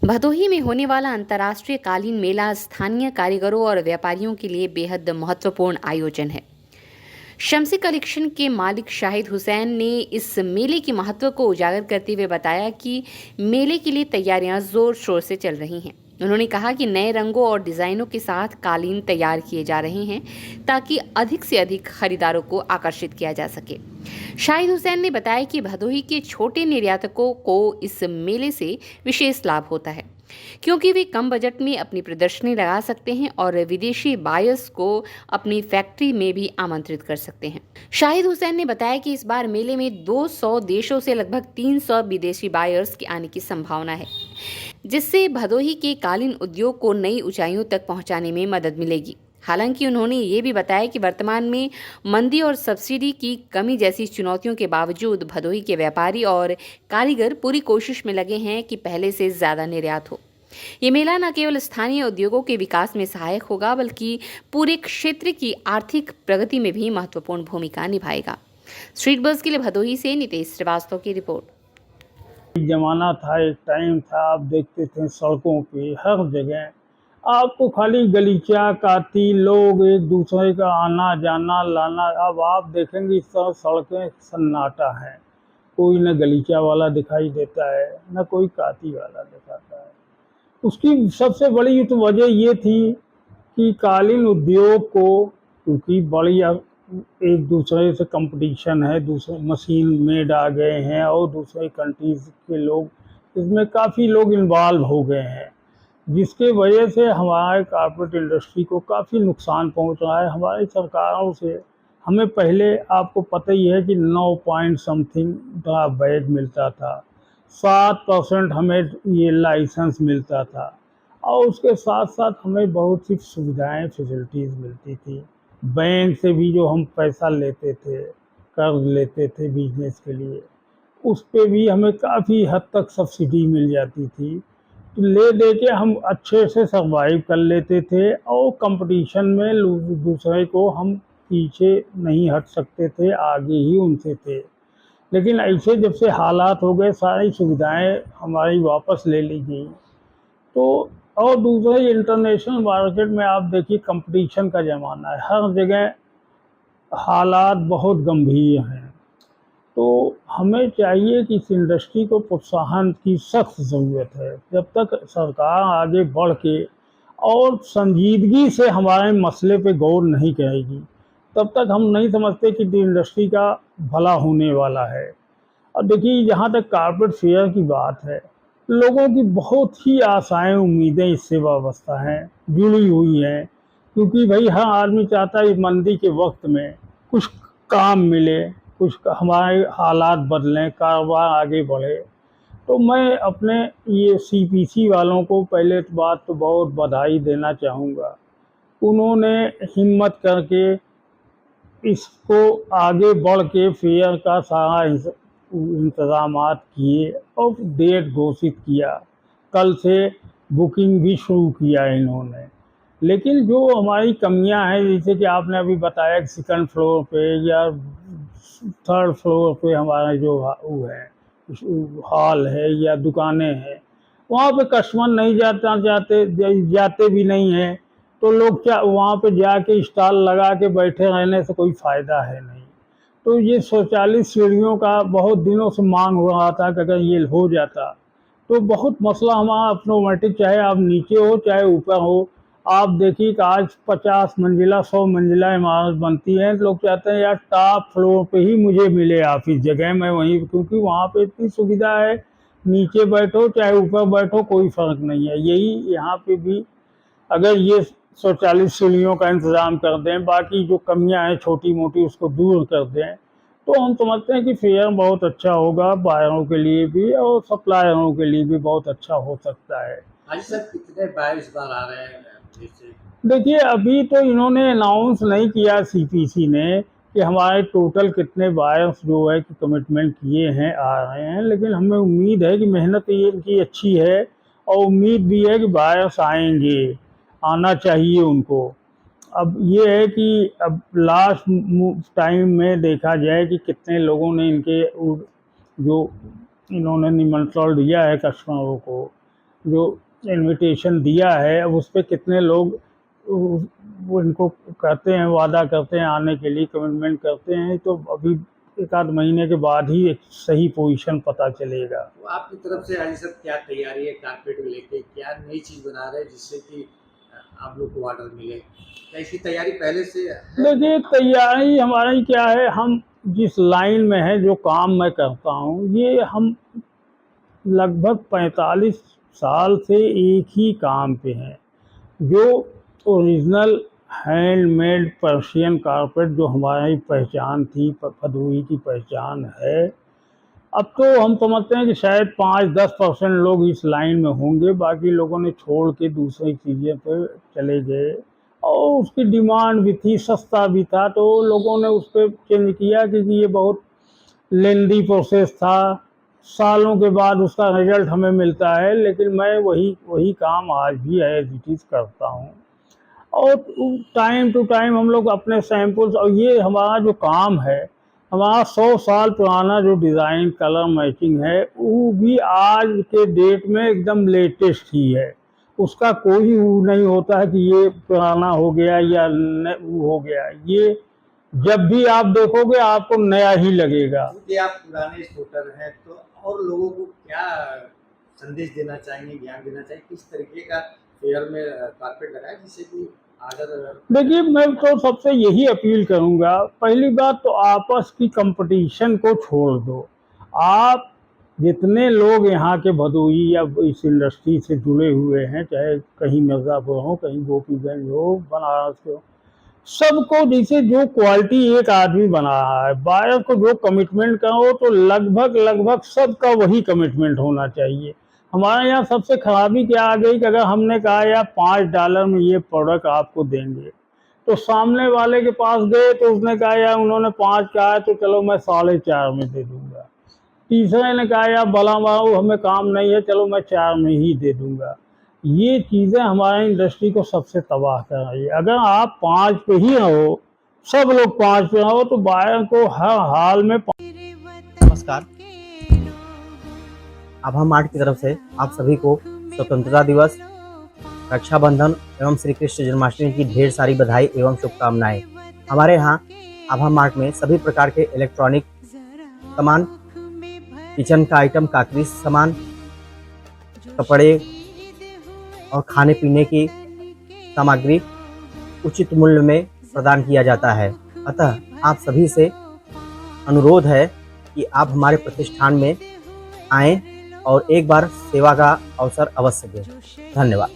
भदोही में होने वाला अंतर्राष्ट्रीय कालीन मेला स्थानीय कारीगरों और व्यापारियों के लिए बेहद महत्वपूर्ण आयोजन है। शम्सी कलेक्शन के मालिक शाहिद हुसैन ने इस मेले के महत्व को उजागर करते हुए बताया कि मेले के लिए तैयारियां जोर शोर से चल रही हैं। उन्होंने कहा कि नए रंगों और डिजाइनों के साथ कालीन तैयार किए जा रहे हैं ताकि अधिक से अधिक खरीदारों को आकर्षित किया जा सके। शाहिद हुसैन ने बताया कि भदोही के छोटे निर्यातकों को इस मेले से विशेष लाभ होता है क्योंकि वे कम बजट में अपनी प्रदर्शनी लगा सकते हैं और विदेशी बायर्स को अपनी फैक्ट्री में भी आमंत्रित कर सकते हैं। शाहिद हुसैन ने बताया कि इस बार मेले में 200 देशों से लगभग 300 विदेशी बायर्स के आने की संभावना है, जिससे भदोही के कालीन उद्योग को नई ऊंचाइयों तक पहुंचाने में मदद मिलेगी। हालांकि उन्होंने ये भी बताया कि वर्तमान में मंदी और सब्सिडी की कमी जैसी चुनौतियों के बावजूद भदोही के व्यापारी और कारीगर पूरी कोशिश में लगे हैं कि पहले से ज़्यादा निर्यात हो। ये मेला न केवल स्थानीय उद्योगों के विकास में सहायक होगा बल्कि पूरे क्षेत्र की आर्थिक प्रगति में भी महत्वपूर्ण भूमिका निभाएगा। स्ट्रीट बज़ के लिए भदोही से नितेश श्रीवास्तव की रिपोर्ट। एक ज़माना था, एक टाइम था, आप देखते थे सड़कों पे हर जगह आपको खाली गलीचा काटी, लोग एक दूसरे का आना जाना लाना। अब आप देखेंगे सब सड़कें सन्नाटा हैं, कोई न गलीचा वाला दिखाई देता है न कोई काती वाला दिखाता है। उसकी सबसे बड़ी तो वजह ये थी कि कालीन उद्योग को, क्योंकि बड़ी अब एक दूसरे से कंपटीशन है, दूसरे मशीन मेड आ गए हैं और दूसरे कंट्रीज के लोग इसमें काफ़ी लोग इन्वॉल्व हो गए हैं, जिसके वजह से हमारे कारपेट इंडस्ट्री को काफ़ी नुकसान पहुंच रहा है। हमारी सरकारों से हमें पहले, आपको पता ही है कि 9 पॉइंट समथिंग का बैग मिलता था, 7% हमें ये लाइसेंस मिलता था और उसके साथ साथ हमें बहुत सी सुविधाएं फैसिलिटीज़ मिलती थी। बैंक से भी जो हम पैसा लेते थे, कर्ज लेते थे बिजनेस के लिए, उस पे भी हमें काफ़ी हद तक सब्सिडी मिल जाती थी। तो ले दे के हम अच्छे से सर्वाइव कर लेते थे और कंपटीशन में दूसरे को हम पीछे नहीं हट सकते थे, आगे ही उनसे थे। लेकिन ऐसे जब से हालात हो गए, सारी सुविधाएं हमारी वापस ले ली गई। तो और दूसरे इंटरनेशनल मार्केट में आप देखिए कंपटीशन का ज़माना है, हर जगह हालात बहुत गंभीर हैं। तो हमें चाहिए कि इस इंडस्ट्री को प्रोत्साहन की सख्त ज़रूरत है। जब तक सरकार आगे बढ़ के और संजीदगी से हमारे मसले पे गौर नहीं करेगी, तब तक हम नहीं समझते कि इंडस्ट्री का भला होने वाला है। और देखिए, जहाँ तक कारपेट फेयर की बात है, लोगों की बहुत ही आशाएं उम्मीदें इससे वाबस्ता हैं, जुड़ी हुई हैं, क्योंकि भाई हर आदमी चाहता है इस मंदी के वक्त में कुछ काम मिले, कुछ हमारे हालात बदलें, कारोबार आगे बढ़े। तो मैं अपने ये सीपीसी वालों को पहले तो बात तो बहुत बधाई देना चाहूँगा। उन्होंने हिम्मत करके इसको आगे बढ़ के फेयर का सारा इंतज़ामात किए और डेट घोषित किया। कल से बुकिंग भी शुरू किया इन्होंने। लेकिन जो हमारी कमियां हैं, जैसे कि आपने अभी बताया कि सेकंड फ्लोर पे या थर्ड फ्लोर पे हमारा जो वो है हॉल है या दुकानें हैं, वहाँ पे कस्टमर नहीं जाते भी नहीं हैं। तो लोग क्या वहाँ पे जाके स्टॉल लगा के बैठे रहने से कोई फ़ायदा है नहीं। तो ये स्वचालित सीढ़ियों का बहुत दिनों से मांग हो रहा था कि अगर ये हो जाता तो बहुत मसला हमारा ऑटोमेटिक, चाहे आप नीचे हो चाहे ऊपर हो। आप देखिए कि आज 50 मंजिला 100 मंजिला इमारत बनती है, तो लोग चाहते हैं यार टॉप फ्लोर पे ही मुझे मिले ऑफिस जगह, मैं वहीं, क्योंकि वहाँ पे इतनी सुविधा है, नीचे बैठो चाहे ऊपर बैठो कोई फ़र्क नहीं है। यही यहाँ पे भी अगर ये स्वचालित सीढ़ियों का इंतज़ाम कर दें, बाकी जो कमियां हैं छोटी मोटी उसको दूर कर दें, तो हम समझते हैं कि फेयर बहुत अच्छा होगा, बायरों के लिए भी और सप्लायरों के लिए भी बहुत अच्छा हो सकता है। हाँ जी सर, कितने बायर इस बार आ रहे हैं फिर से? देखिए, अभी तो इन्होंने अनाउंस नहीं किया सीपीसी ने कि हमारे टोटल कितने बायर्स जो है कि कमिटमेंट किए हैं आ रहे हैं, लेकिन हमें उम्मीद है कि मेहनत ये इनकी अच्छी है और उम्मीद भी है कि बायर्स आएंगे, आना चाहिए उनको। अब ये है कि अब लास्ट टाइम में देखा जाए कि कितने लोगों ने इनके जो इन्होंने निमंत्रण दिया है कस्टमरों को, जो इनविटेशन दिया है अब उस पे कितने लोग वो इनको कहते हैं, वादा करते हैं आने के लिए, कमिटमेंट करते हैं, तो अभी एक आध महीने के बाद ही एक सही पोजीशन पता चलेगा। तो आपकी तरफ से हाजी साहब क्या तैयारी है कारपेट को लेके, क्या नई चीज़ बना रहे हैं जिससे कि आप लोग को ऑर्डर मिले, क्या इसकी तैयारी पहले से है? देखिए तैयारी हमारी क्या है, हम जिस लाइन में है, जो काम मैं करता हूँ, ये हम लगभग 45 साल से एक ही काम पे हैं। जो ओरिजिनल हैंडमेड पर्शियन कारपेट जो हमारी पहचान थी, भदोही की पहचान है, अब तो हम समझते हैं कि शायद 5-10% लोग इस लाइन में होंगे, बाकी लोगों ने छोड़ के दूसरी चीज़ें पे चले गए। और उसकी डिमांड भी थी, सस्ता भी था, तो लोगों ने उस पर चेंज किया क्योंकि ये बहुत लेंदी प्रोसेस था, सालों के बाद उसका रिजल्ट हमें मिलता है। लेकिन मैं वही काम आज भी एज इट इज़ करता हूँ। और टाइम टू टाइम हम लोग अपने सैंपल्स, और ये हमारा जो काम है, हमारा 100 साल पुराना जो डिज़ाइन कलर मैचिंग है, वो भी आज के डेट में एकदम लेटेस्ट ही है। उसका कोई वो नहीं होता है कि ये पुराना हो गया या वो हो गया। ये जब भी आप देखोगे आपको नया ही लगेगा। क्योंकि आप पुराने स्कूटर हैं, तो और लोगों को क्या संदेश देना चाहेंगे, ज्ञान देना चाहिए, किस तरीके का फेयर में कारपेट लगाए जिससे कि ऑर्डर? देखिए मैं तो सबसे यही अपील करूंगा, पहली बात तो आपस की कंपटीशन को छोड़ दो। आप जितने लोग यहाँ के भदोही या इस इंडस्ट्री से जुड़े हुए हैं, चाहे कहीं मिर्ज़ापुर हो, कहीं गोपीगंज हो, बनारस हो, सबको जैसे जो क्वालिटी एक आदमी बना रहा है, बायर को जो कमिटमेंट करो, तो लगभग सबका वही कमिटमेंट होना चाहिए। हमारे यहाँ सबसे खराबी क्या आ गई कि अगर हमने कहा यार $5 में ये प्रोडक्ट आपको देंगे, तो सामने वाले के पास गए तो उसने कहा यार उन्होंने 5 कहा है तो चलो मैं 4.5 में दे दूंगा। तीसरे ने कहा यार भला मारो हमें काम नहीं है, चलो मैं 4 में ही दे दूंगा। ये चीज़ें हमारे इंडस्ट्री को सबसे तबाह कर रही है। अगर आप 5 पे ही रहो, सब लोग 5 पे रहो, तो बायर को हर हाल में नमस्कार, आभा मार्ट की तरफ से आप सभी को स्वतंत्रता दिवस, रक्षाबंधन एवं श्री कृष्ण जन्माष्टमी की ढेर सारी बधाई एवं शुभकामनाएं। हमारे यहाँ आभा मार्ट में सभी प्रकार के इलेक्ट्रॉनिक सामान, किचन का आइटम, क्रॉकरी सामान, कपड़े और खाने पीने की सामग्री उचित मूल्य में प्रदान किया जाता है। अतः आप सभी से अनुरोध है कि आप हमारे प्रतिष्ठान में आएं और एक बार सेवा का अवसर अवश्य दें। धन्यवाद।